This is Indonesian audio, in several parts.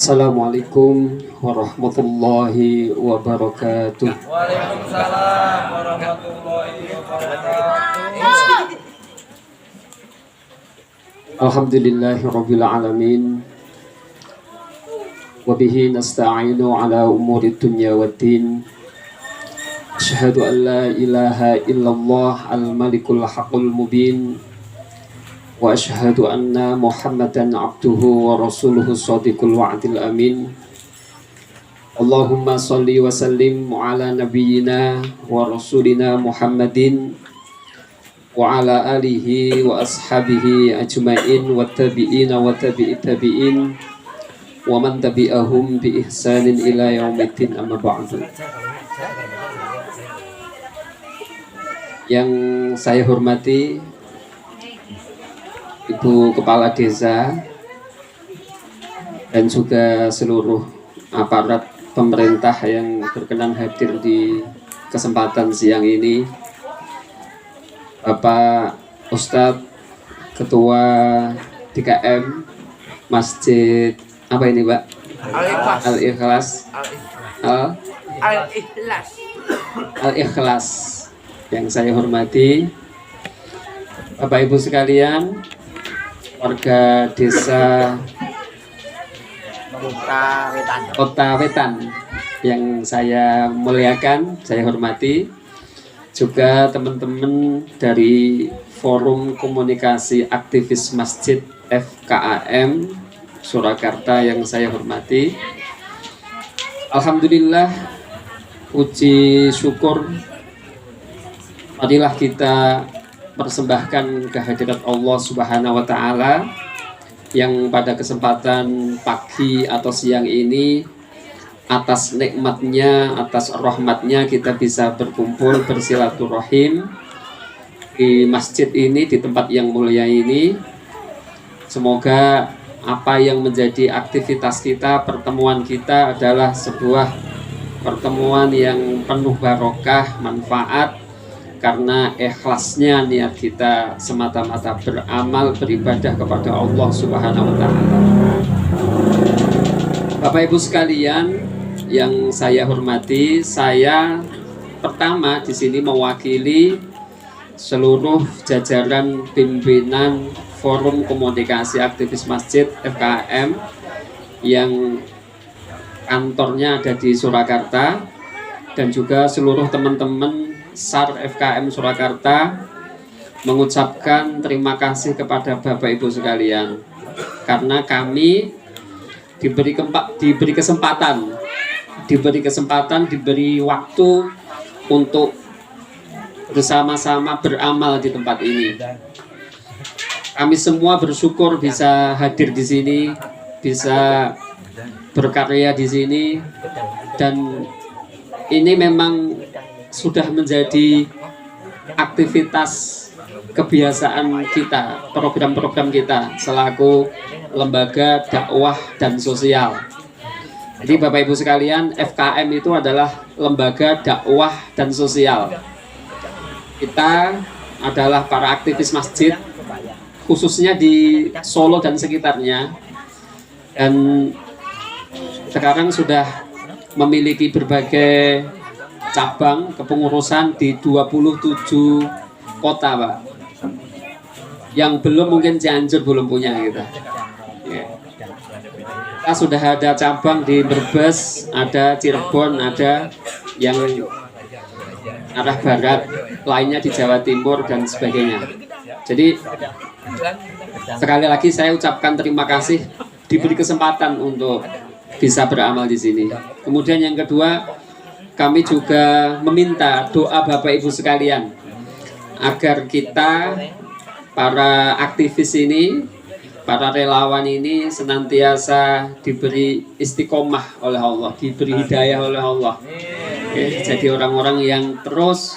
Assalamualaikum warahmatullahi wabarakatuh. Waalaikumsalam warahmatullahi wabarakatuh. Alhamdulillahirabbil alamin. Wa bihi nasta'inu ala umuri dunya waddin. Asyhadu an la ilaha illallah al-malikul haqqul mubin. Wa asyhadu anna Muhammadan abduhu wa rasuluhu shadiqul wa'dil amin. Allahumma salli wa sallim ala nabiyyina wa rasulina Muhammadin wa ala alihi wa ashabihi ajma'in wa tabi'ina wa tabi'i tabi'in wa man tabi'ahum bi ihsanin ila yaumiddin, amma ba'du. Yang saya hormati Ibu Kepala Desa dan juga seluruh aparat pemerintah yang berkenan hadir di kesempatan siang ini, Bapak Ustadz Ketua DKM Masjid apa ini, Pak? Al-Ikhlas. Al-Ikhlas yang saya hormati, Bapak Ibu sekalian, warga desa Kota Wetan yang saya muliakan, saya hormati, juga teman-teman dari Forum Komunikasi Aktivis Masjid FKAM Surakarta yang saya hormati. Alhamdulillah, puji syukur marilah kita persembahkan kehadirat Allah Subhanahu wa Ta'ala yang pada kesempatan pagi atau siang ini, atas nikmatnya, atas rahmatnya kita bisa berkumpul bersilaturahim di masjid ini, di tempat yang mulia ini. Semoga apa yang menjadi aktivitas kita, pertemuan kita adalah sebuah pertemuan yang penuh barokah, manfaat, karena ikhlasnya niat kita semata-mata beramal, beribadah kepada Allah Subhanahu wa Ta'ala. Bapak Ibu sekalian yang saya hormati, saya pertama di sini mewakili seluruh jajaran pimpinan Forum Komunikasi Aktivis Masjid FKM yang kantornya ada di Surakarta, dan juga seluruh teman-teman SAR FKM Surakarta mengucapkan terima kasih kepada Bapak Ibu sekalian, karena kami diberi kesempatan, diberi waktu untuk bersama-sama beramal di tempat ini. Kami semua bersyukur bisa hadir di sini, bisa berkarya di sini, dan ini memang sudah menjadi aktivitas kebiasaan kita, program-program kita selaku lembaga dakwah dan sosial. Jadi Bapak Ibu sekalian, FKM itu adalah lembaga dakwah dan sosial. Kita adalah para aktivis masjid, khususnya di Solo dan sekitarnya, dan sekarang sudah memiliki berbagai cabang kepengurusan di 27 kota, Pak. Yang belum mungkin Cianjur belum punya gitu. Ya. Kita sudah ada cabang di Brebes, ada Cirebon, ada yang arah barat, lainnya di Jawa Timur dan sebagainya. Jadi sekali lagi saya ucapkan terima kasih diberi kesempatan untuk bisa beramal di sini. Kemudian yang kedua, kami juga meminta doa Bapak Ibu sekalian agar kita, para aktivis ini, para relawan ini senantiasa diberi istiqomah oleh Allah, diberi hidayah oleh Allah. Jadi orang-orang yang terus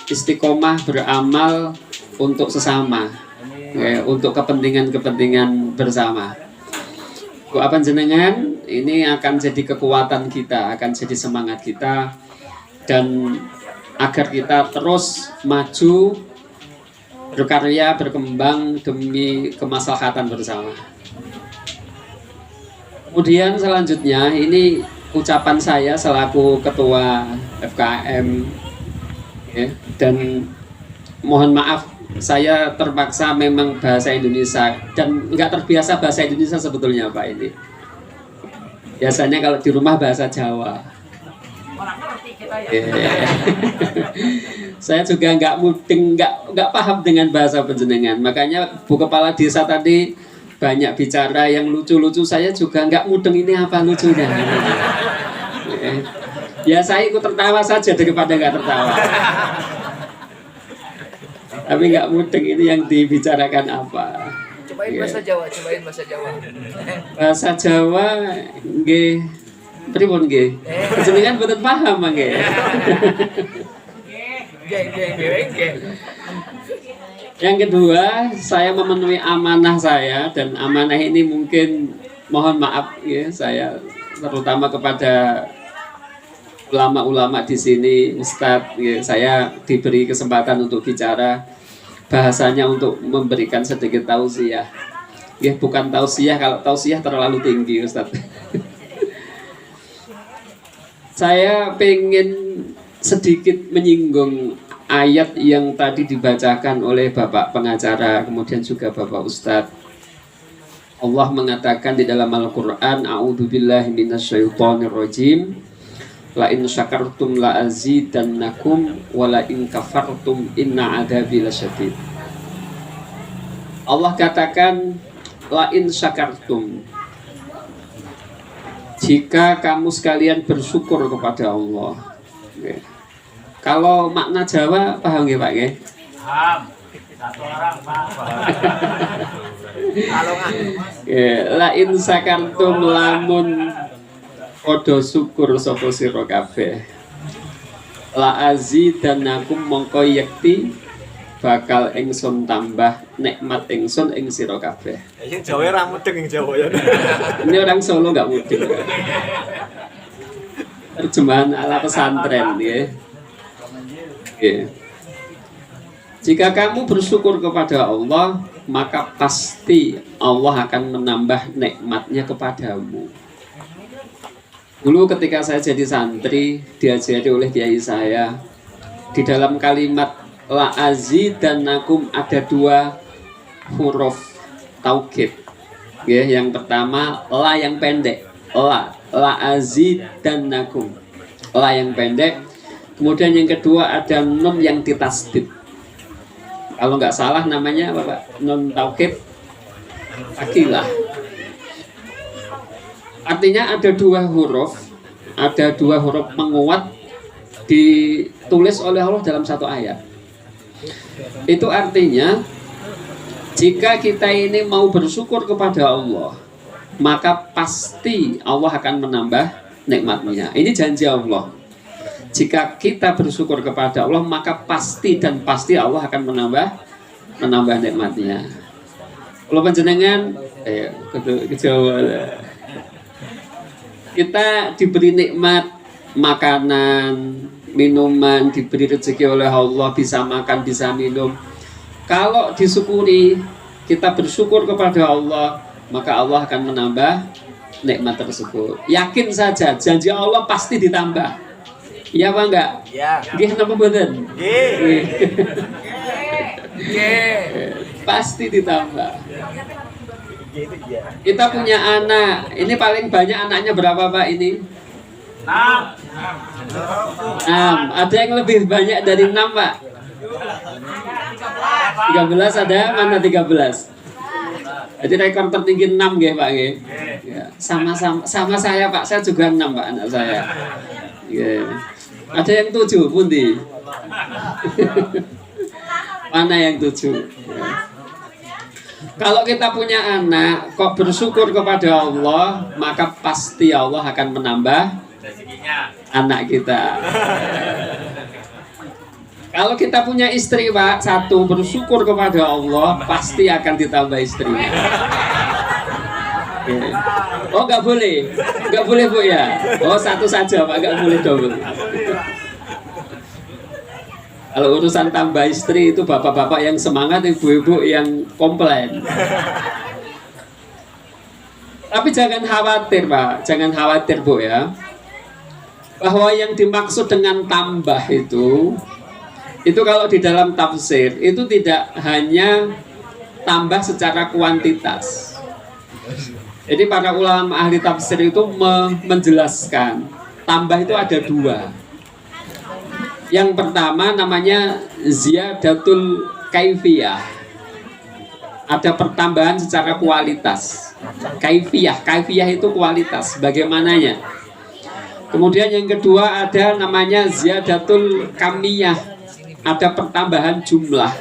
istiqomah beramal untuk sesama, untuk kepentingan-kepentingan bersama. Doa panjenengan ini akan jadi kekuatan kita, akan jadi semangat kita, dan agar kita terus maju berkarya, berkembang demi kemaslahatan bersama. Kemudian selanjutnya ini ucapan saya selaku ketua FKM ya, dan mohon maaf saya terpaksa memang bahasa Indonesia dan nggak terbiasa bahasa Indonesia sebetulnya Pak ini. Biasanya kalau di rumah bahasa Jawa. Yeah. Saya juga nggak mudeng, nggak paham dengan bahasa panjenengan. Makanya Bu Kepala Desa tadi banyak bicara yang lucu-lucu, saya juga nggak mudeng ini apa lucunya. Ya saya ikut tertawa saja daripada nggak tertawa. Tapi nggak mudeng ini yang dibicarakan apa. Cobain bahasa Jawa, cobain bahasa Jawa. Bahasa Jawa nggih pripun nggih? Jenengan boten paham nggih. Yang kedua, saya memenuhi amanah saya dan amanah ini mungkin mohon maaf ya saya terutama kepada ulama-ulama di sini, Ustadz, ya, saya diberi kesempatan untuk bicara bahasanya untuk memberikan sedikit tausiah. Ya bukan tausiah, kalau tausiah terlalu tinggi Ustadz. Saya pengen sedikit menyinggung ayat yang tadi dibacakan oleh Bapak pengacara, kemudian juga Bapak Ustadz. Allah mengatakan di dalam Al-Quran, A'udzubillahi minasyaitonirrajim, la in syakartum la azidannakum wa la in kafartum inna adzabi lasyadid. Allah katakan, la in syakartum, jika kamu sekalian bersyukur kepada Allah. Oke. Kalau makna Jawa paham nggih Pak nggih? Paham. Satu orang paham. La in sakartum lamun padha syukur sapa sira kabeh. La azidannakum mongko yekti bakal ingsun tambah nikmat ingsun ing sira kabeh. Sing Jawa ra mudeng ing Jawa ya. Ini orang Solo enggak mudeng. Terjemahan ala pesantren ya. Okay. Jika kamu bersyukur kepada Allah, maka pasti Allah akan menambah nikmatnya kepadamu. Dulu ketika saya jadi santri, diajari oleh kiai saya, di dalam kalimat la azidannakum ada dua huruf taukid. Ya, yang pertama la yang pendek, la azidannakum, la yang pendek. Kemudian yang kedua ada nun yang ditasdid. Kalau nggak salah namanya apa Pak? Nun taukid akilah. Artinya ada dua huruf menguat ditulis oleh Allah dalam satu ayat. Itu artinya jika kita ini mau bersyukur kepada Allah, maka pasti Allah akan menambah nikmatnya. Ini janji Allah. Jika kita bersyukur kepada Allah, maka pasti Allah akan menambah nikmatnya. Kalau panjenengan kita diberi nikmat makanan, minuman, diberi rezeki oleh Allah, bisa makan, bisa minum. Kalau disyukuri, kita bersyukur kepada Allah, maka Allah akan menambah nikmat tersebut. Yakin saja, janji Allah pasti ditambah. Iya apa enggak? Iya. Nggih napa mboten? Nggih. Pasti ditambah. Kita punya anak. Ini paling banyak anaknya berapa Pak ini? 6. Ada yang lebih banyak dari 6 Pak? 13 ada? Mana 13? Jadi rekor tertinggi 6 nggih Pak nggih. Ya, sama saya Pak, saya juga 6 Pak anak saya. Yeah. Ada yang 7 pundi? Mana yang 7? Ya. Kalau kita punya anak kok bersyukur kepada Allah, maka pasti Allah akan menambah anak kita. Kalau kita punya istri Pak, satu bersyukur kepada Allah, pasti akan ditambah istrinya. Oh nggak boleh Bu ya? Oh satu saja Pak, nggak boleh double. Kalau urusan tambah istri itu bapak-bapak yang semangat, ibu-ibu yang komplain. Tapi jangan khawatir Pak, jangan khawatir Bu ya. Bahwa yang dimaksud dengan tambah itu kalau di dalam tafsir itu tidak hanya tambah secara kuantitas. Jadi para ulama ahli tafsir itu menjelaskan tambah itu ada dua. Yang pertama namanya ziyadatul kaifiyah. Ada pertambahan secara kualitas. Kaifiyah itu kualitas, bagaimananya. Kemudian yang kedua ada namanya ziyadatul kamiyah. Ada pertambahan jumlah.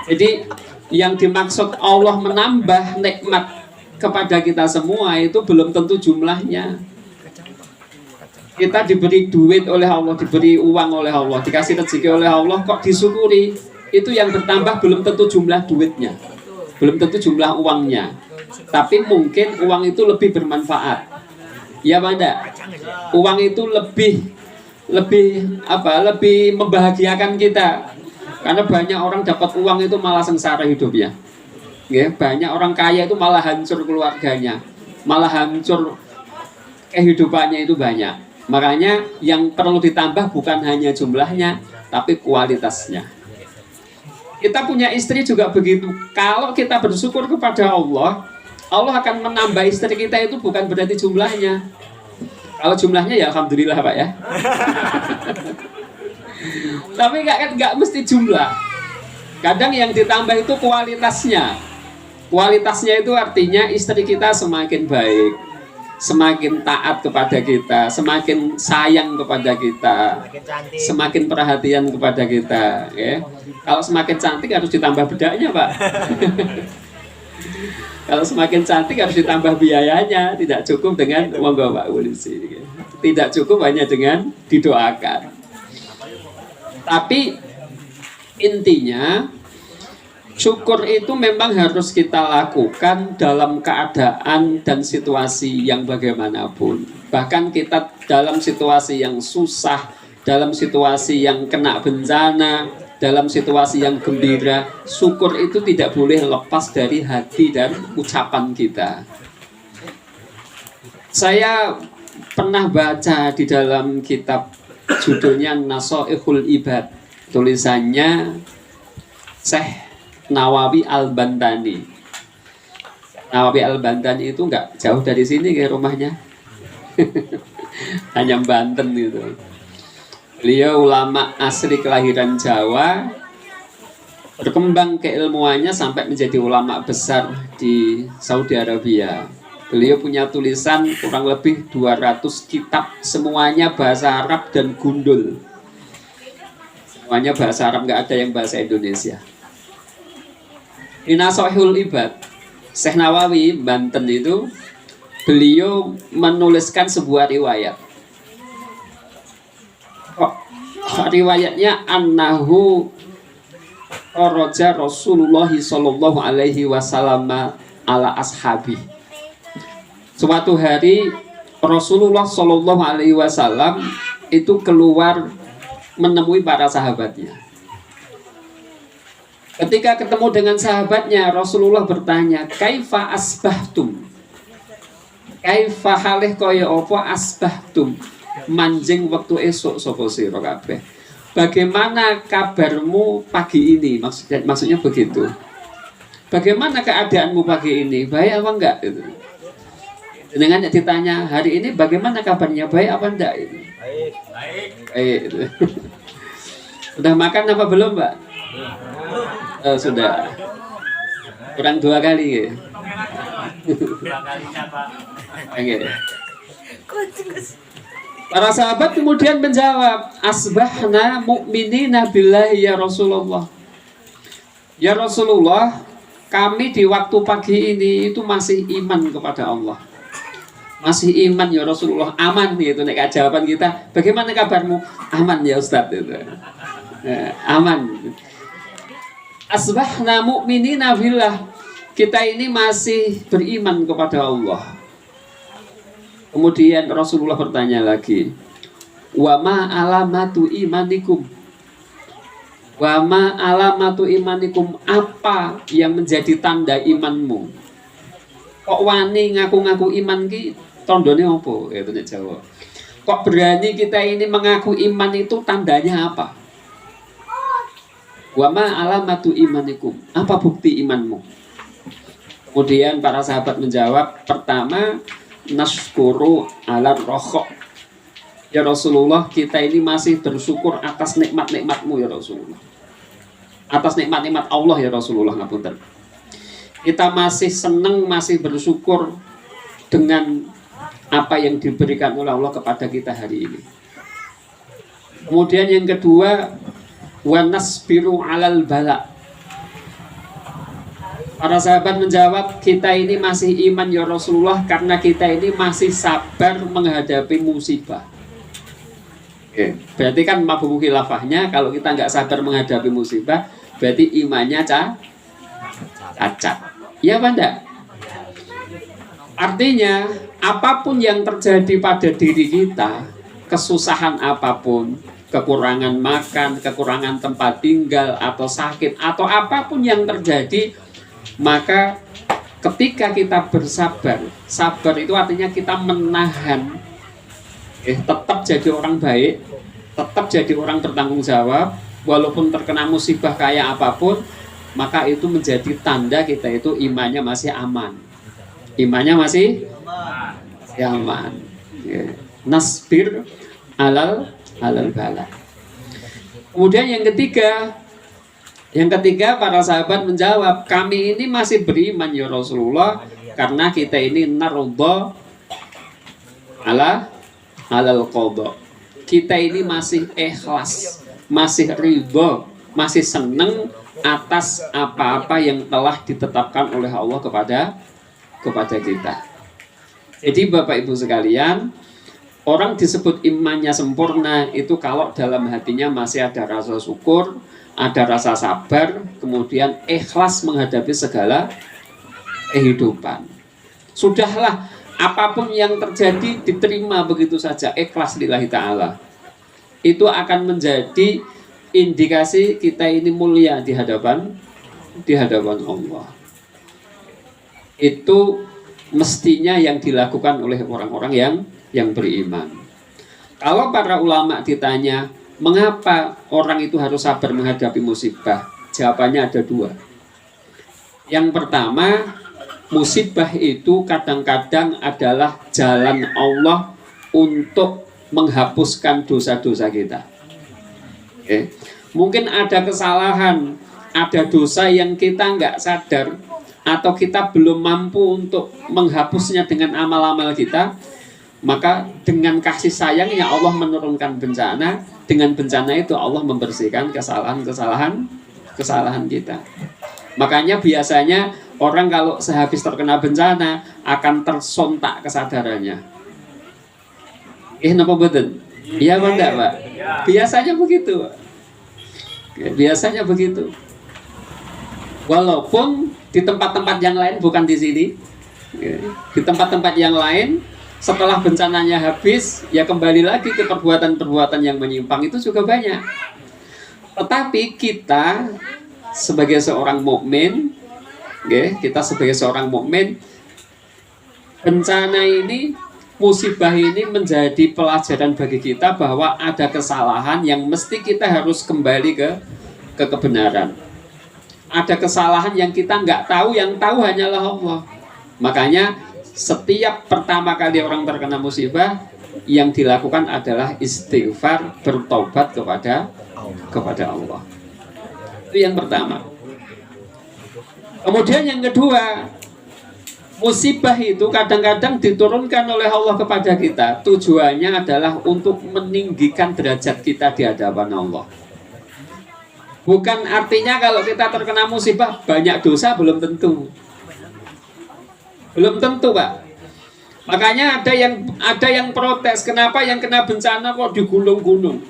Jadi yang dimaksud Allah menambah nikmat kepada kita semua itu belum tentu jumlahnya. Kita diberi duit oleh Allah, diberi uang oleh Allah, dikasih rezeki oleh Allah, kok disyukuri. Itu yang bertambah belum tentu jumlah duitnya, belum tentu jumlah uangnya. Tapi mungkin uang itu lebih bermanfaat. Ya Banda, uang itu lebih membahagiakan kita. Karena banyak orang dapat uang itu malah sengsara hidupnya. Ya, banyak orang kaya itu malah hancur keluarganya, malah hancur kehidupannya itu banyak. Makanya yang perlu ditambah bukan hanya jumlahnya, tapi kualitasnya. Kita punya istri juga begitu. Kalau kita bersyukur kepada Allah, Allah akan menambah istri kita itu bukan berarti jumlahnya. Kalau jumlahnya ya alhamdulillah Pak ya. Tapi nggak mesti jumlah. Kadang yang ditambah itu kualitasnya. Kualitasnya itu artinya istri kita semakin baik, semakin taat kepada kita, semakin sayang kepada kita, semakin perhatian kepada kita. Ya. Kalau semakin cantik harus ditambah bedaknya Pak. Kalau semakin cantik harus ditambah biayanya. Tidak cukup dengan monggo Pak polisi. Tidak cukup hanya dengan didoakan. Tapi intinya syukur itu memang harus kita lakukan dalam keadaan dan situasi yang bagaimanapun. Bahkan kita dalam situasi yang susah, dalam situasi yang kena bencana, dalam situasi yang gembira, syukur itu tidak boleh lepas dari hati dan ucapan kita. Saya pernah baca di dalam kitab judulnya Nasoihul Ibad, tulisannya Syekh Nawawi Al-Bantani. Nawawi Al-Bantani itu nggak jauh dari sini ke rumahnya. Hanya Banten gitu. Beliau ulama asli kelahiran Jawa, berkembang keilmuannya sampai menjadi ulama besar di Saudi Arabia. Beliau punya tulisan kurang lebih 200 kitab, semuanya bahasa Arab dan gundul. Semuanya bahasa Arab, nggak ada yang bahasa Indonesia. Di Nasoihul Ibad, Syekh Nawawi Banten itu, beliau menuliskan sebuah riwayat. Riwayatnya annahu kharaja Rasulullah sallallahu alaihi wasallam ala ashabi. Suatu hari Rasulullah sallallahu alaihi wasallam itu keluar menemui para sahabatnya. Ketika ketemu dengan sahabatnya, Rasulullah bertanya, "Kaifa asbahtum?" Kaifa halih kaya apa asbahtum? Manjing waktu esok sapa sira kabeh. Bagaimana kabarmu pagi ini? Maksudnya begitu. Bagaimana keadaanmu pagi ini? Baik apa enggak itu? Dengan ditanya hari ini bagaimana kabarnya, baik apa enggak itu? Baik. Sudah makan apa belum, Mbak? Sudah. Kurang 2 kali ya. 2 kalinya Pak. Okay. Para sahabat kemudian menjawab, asbahna mu'minina billahi ya Rasulullah. Ya Rasulullah, kami di waktu pagi ini itu masih iman kepada Allah. Masih iman ya Rasulullah, aman gitu. Nek jawaban kita, bagaimana kabarmu? Aman ya Ustadz itu. Aman. Asbahna mu'minina billah. Kita ini masih beriman kepada Allah. Kemudian Rasulullah bertanya lagi, wa ma alamatu imanikum? Wa ma alamatu imanikum, apa yang menjadi tanda imanmu? Kok wani ngaku-ngaku iman ki tandane apa? Itu nek Jawa. Kok berani kita ini mengaku iman itu tandanya apa? Wa ma alamatu imanikum? Apa bukti imanmu? Kemudian para sahabat menjawab, pertama, naskuru ala rokhok. Ya Rasulullah, kita ini masih bersyukur atas nikmat-nikmatmu ya Rasulullah. Atas nikmat-nikmat Allah ya Rasulullah, ngapunten. Kita masih senang, masih bersyukur dengan apa yang diberikan oleh Allah kepada kita hari ini. Kemudian yang kedua, wa nasbiru alal bala. Para sahabat menjawab, kita ini masih iman ya Rasulullah karena kita ini masih sabar menghadapi musibah. Oke, berarti kan mafhum khilafahnya kalau kita nggak sabar menghadapi musibah, berarti imannya cacat. Iya apa enggak? Artinya apapun yang terjadi pada diri kita, kesusahan apapun, kekurangan makan, kekurangan tempat tinggal, atau sakit, atau apapun yang terjadi, maka ketika kita bersabar, sabar itu artinya kita menahan, tetap jadi orang baik, tetap jadi orang bertanggung jawab, walaupun terkena musibah kayak apapun, maka itu menjadi tanda kita itu imannya masih aman. Imannya masih aman. Nasbir alal bala. Kemudian yang ketiga para sahabat menjawab, kami ini masih beriman ya Rasulullah karena kita ini narodha alal qadha. Kita ini masih ikhlas, masih ridho, masih senang atas apa-apa yang telah ditetapkan oleh Allah kepada kita. Jadi Bapak Ibu sekalian, orang disebut imannya sempurna itu kalau dalam hatinya masih ada rasa syukur, ada rasa sabar, kemudian ikhlas menghadapi segala kehidupan. Sudahlah, apapun yang terjadi diterima begitu saja, ikhlas lillahi ta'ala. Itu akan menjadi indikasi kita ini mulia di hadapan Allah. Itu mestinya yang dilakukan oleh orang-orang yang beriman. Kalau para ulama ditanya, mengapa orang itu harus sabar menghadapi musibah? Jawabannya ada dua. Yang pertama, musibah itu kadang-kadang adalah jalan Allah untuk menghapuskan dosa-dosa kita. Oke. Mungkin ada kesalahan, ada dosa yang kita nggak sadar, atau kita belum mampu untuk menghapusnya dengan amal-amal kita, maka dengan kasih sayangnya Allah menurunkan bencana. Dengan bencana itu Allah membersihkan kesalahan kita. Makanya biasanya orang kalau sehabis terkena bencana akan tersontak kesadarannya. Napa betul? Iya apa enggak, Pak? Biasanya begitu, Pak. Biasanya begitu. Walaupun di tempat-tempat yang lain, bukan di sini, di tempat-tempat yang lain, setelah bencananya habis, ya kembali lagi ke perbuatan-perbuatan yang menyimpang itu juga banyak. Tetapi kita sebagai seorang mukmin, bencana ini, musibah ini menjadi pelajaran bagi kita bahwa ada kesalahan yang mesti kita harus kembali ke kebenaran. Ada kesalahan yang kita nggak tahu, yang tahu hanyalah Allah. Makanya setiap pertama kali orang terkena musibah, yang dilakukan adalah istighfar, bertobat kepada Allah. Itu yang pertama. Kemudian yang kedua, musibah itu kadang-kadang diturunkan oleh Allah kepada kita. Tujuannya adalah untuk meninggikan derajat kita di hadapan Allah. Bukan artinya kalau kita terkena musibah banyak dosa, belum tentu. Belum tentu, Pak. Makanya ada yang protes, kenapa yang kena bencana kok di gunung-gunung,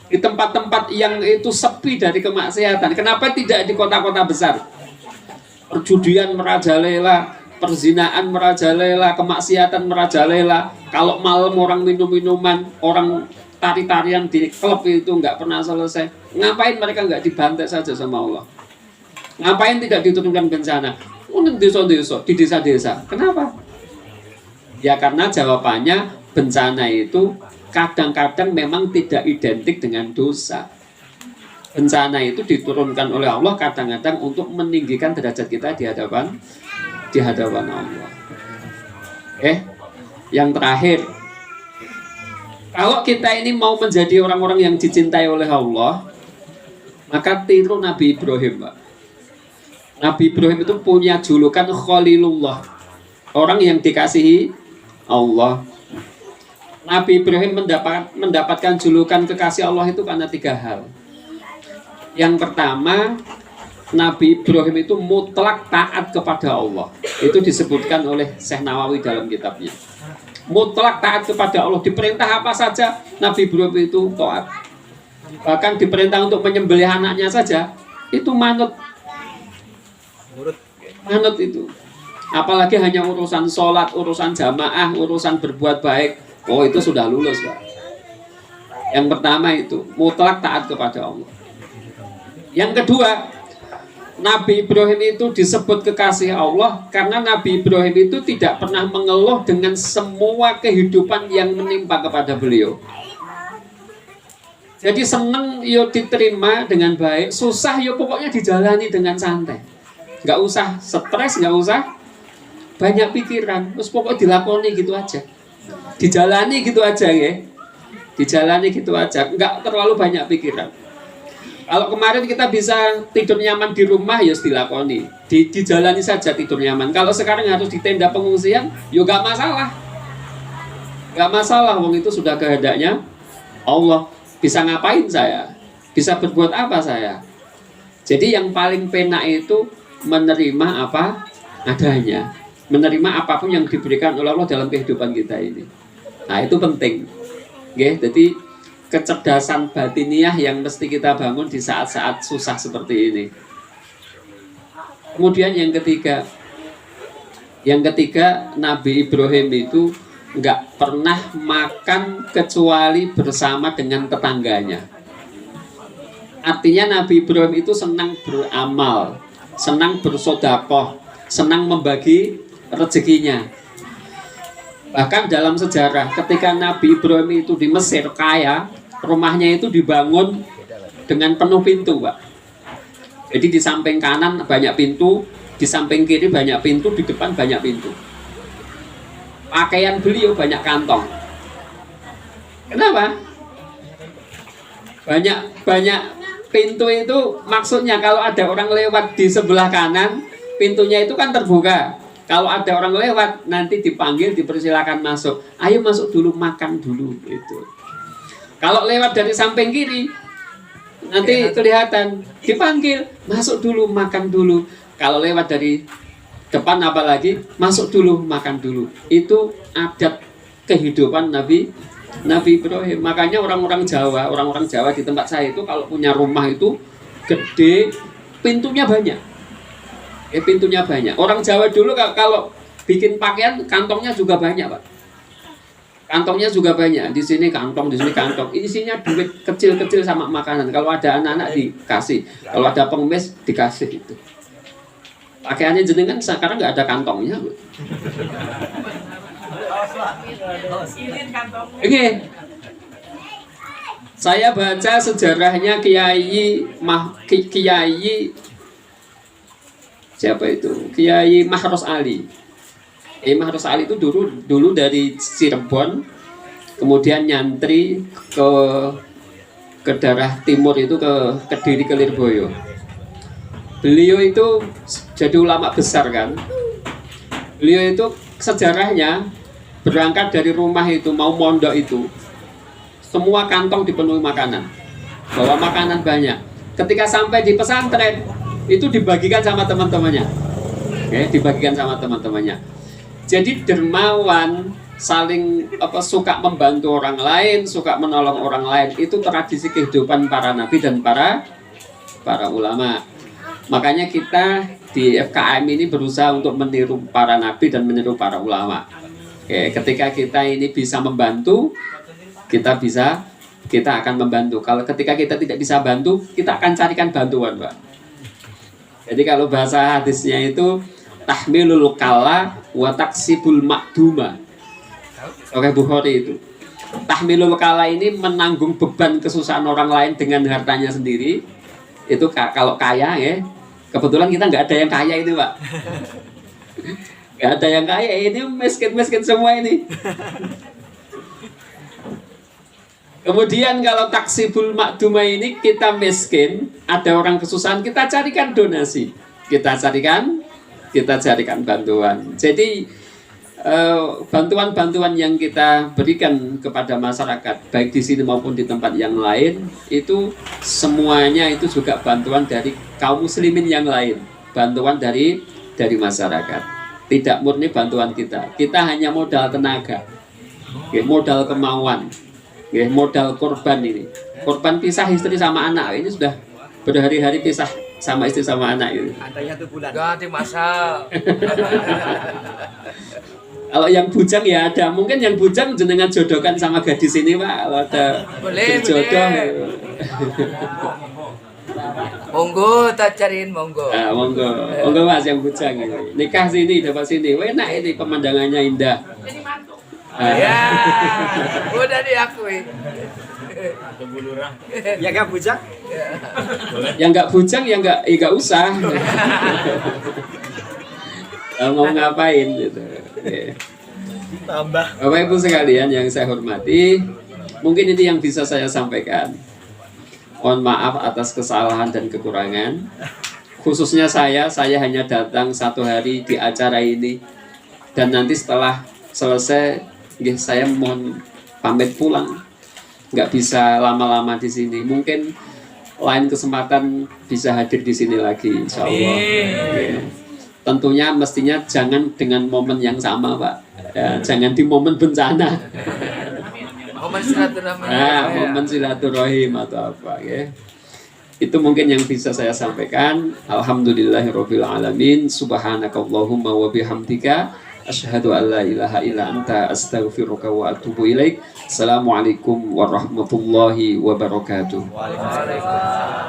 di tempat-tempat yang itu sepi dari kemaksiatan. Kenapa tidak di kota-kota besar? Perjudian merajalela, perzinaan merajalela, kemaksiatan merajalela. Kalau malam orang minum-minuman, orang tari-tarian di klub itu nggak pernah selesai. Ngapain mereka nggak dibantai saja sama Allah? Ngapain tidak diturunkan bencana? di desa-desa. Kenapa? Ya karena jawabannya bencana itu kadang-kadang memang tidak identik dengan dosa. Bencana itu diturunkan oleh Allah kadang-kadang untuk meninggikan derajat kita di hadapan Allah. Yang terakhir, kalau kita ini mau menjadi orang-orang yang dicintai oleh Allah, maka tiru Nabi Ibrahim, Pak. Nabi Ibrahim itu punya julukan Khalilullah, orang yang dikasihi Allah. Nabi Ibrahim mendapatkan julukan kekasih Allah itu karena 3 hal. Yang pertama, Nabi Ibrahim itu mutlak taat kepada Allah. Itu disebutkan oleh Syekh Nawawi dalam kitabnya. Mutlak taat kepada Allah, diperintah apa saja Nabi Ibrahim itu taat. Bahkan diperintah untuk menyembelih anaknya saja itu manut itu. Apalagi hanya urusan sholat, urusan jamaah, urusan berbuat baik, itu sudah lulus, Pak. Yang pertama itu mutlak taat kepada Allah. Yang kedua, Nabi Ibrahim itu disebut kekasih Allah karena Nabi Ibrahim itu tidak pernah mengeluh dengan semua kehidupan yang menimpa kepada beliau. Jadi seneng yo diterima dengan baik, susah yo pokoknya dijalani dengan santai. Nggak usah stres, nggak usah banyak pikiran, terus pokoknya dilakoni gitu aja, dijalani gitu aja ya, dijalani gitu aja, nggak terlalu banyak pikiran. Kalau kemarin kita bisa tidur nyaman di rumah, ya dilakoni, dijalani saja tidur nyaman. Kalau sekarang harus di tenda pengungsian, ya nggak masalah, nggak masalah. Wong itu sudah kehendaknya Allah. Bisa ngapain saya? Bisa berbuat apa saya? Jadi yang paling penak itu menerima apa adanya, menerima apapun yang diberikan oleh Allah dalam kehidupan kita ini. Nah itu penting, okay? Jadi kecerdasan batiniah yang mesti kita bangun di saat-saat susah seperti ini. Kemudian yang ketiga Nabi Ibrahim itu nggak pernah makan kecuali bersama dengan tetangganya. Artinya Nabi Ibrahim itu senang beramal, senang bersedekah, senang membagi rezekinya. Bahkan dalam sejarah ketika Nabi Ibrahim itu di Mesir kaya, rumahnya itu dibangun dengan penuh pintu, Pak. Jadi di samping kanan banyak pintu, di samping kiri banyak pintu, di depan banyak pintu. Pakaian beliau banyak kantong. Kenapa? Banyak pintu itu maksudnya kalau ada orang lewat di sebelah kanan, pintunya itu kan terbuka. Kalau ada orang lewat, nanti dipanggil, dipersilakan masuk. Ayo masuk dulu, makan dulu. Gitu. Kalau lewat dari samping kiri, nanti kelihatan, dipanggil, masuk dulu, makan dulu. Kalau lewat dari depan apalagi, masuk dulu, makan dulu. Itu adat kehidupan Nabi Ibrahim. Makanya orang-orang Jawa di tempat saya itu kalau punya rumah itu gede, pintunya banyak. Pintunya banyak. Orang Jawa dulu kalau bikin pakaian kantongnya juga banyak, Pak. Kantongnya juga banyak. Di sini kantong, di sini kantong. Isinya duit kecil-kecil sama makanan. Kalau ada anak-anak dikasih, kalau ada pengemis dikasih itu. Pakaiannya jenengan sekarang nggak ada kantongnya, Bu. Oke. Saya baca sejarahnya Kiai siapa itu? Kiai Mahros Ali. Kiai Mahros Ali itu dulu dari Cirebon, kemudian nyantri ke daerah timur itu ke Kediri, ke Lirboyo. Beliau itu jadi ulama besar kan. Beliau itu sejarahnya berangkat dari rumah itu mau mondok itu, semua kantong dipenuhi makanan, bawa makanan banyak. Ketika sampai di pesantren itu dibagikan sama teman-temannya, dibagikan sama teman-temannya. Jadi dermawan, saling suka membantu orang lain, suka menolong orang lain. Itu tradisi kehidupan para nabi dan para ulama. Makanya kita di FKM ini berusaha untuk meniru para nabi dan meniru para ulama. Ketika kita ini bisa membantu, kita akan membantu. Kalau ketika kita tidak bisa bantu, kita akan carikan bantuan, Pak. Jadi kalau bahasa hadisnya itu tahmilul kala wa taksibul makduma. Oke, Bukhari itu. Tahmilul kala ini menanggung beban kesusahan orang lain dengan hartanya sendiri. Itu kalau kaya ya. Kebetulan kita nggak ada yang kaya itu, Pak. Nggak ada yang kaya, ini miskin-miskin semua ini. Kemudian kalau taksibul makduma ini kita miskin, ada orang kesusahan, kita carikan donasi. Kita carikan bantuan. Jadi bantuan-bantuan yang kita berikan kepada masyarakat baik di sini maupun di tempat yang lain itu semuanya itu juga bantuan dari kaum muslimin yang lain, bantuan dari masyarakat, tidak murni bantuan kita hanya modal tenaga, modal kemauan, modal korban. Ini korban pisah istri sama anak, ini sudah berhari-hari pisah sama istri sama anak itu. Adanya 1 bulan. Ganti masal. Kalau yang bujang ya ada, mungkin yang bujang jenengan jodohkan sama gadis ini, Pak. Kalau ada berjodoh. Monggo tak cariin monggo. Nah, monggo Mas yang bujang ini. Nikah sini, dapat sini. Enak ini pemandangannya indah. Ya, udah diakui. Ya kan bujang? Yang nggak bujang ya nggak usah. Mau ngapain gitu. Tambah. Bapak Ibu sekalian yang saya hormati, mungkin ini yang bisa saya sampaikan. Mohon maaf atas kesalahan dan kekurangan. Khususnya saya hanya datang 1 hari di acara ini, dan nanti setelah selesai, saya mohon pamit pulang. Nggak bisa lama-lama di sini. Mungkin lain kesempatan bisa hadir di sini lagi, insya Allah. Tentunya mestinya jangan dengan momen yang sama, Pak. Ya, jangan di momen bencana. Momen silaturahmi. Momen silaturahim atau apa ya. Itu mungkin yang bisa saya sampaikan. Alhamdulillahirabbil alamin. Subhanakallahumma wa bihamdika asyhadu an la ilaha illa anta astaghfiruka wa atubu ilaik. Assalamualaikum warahmatullahi wabarakatuh. Waalaikumsalam.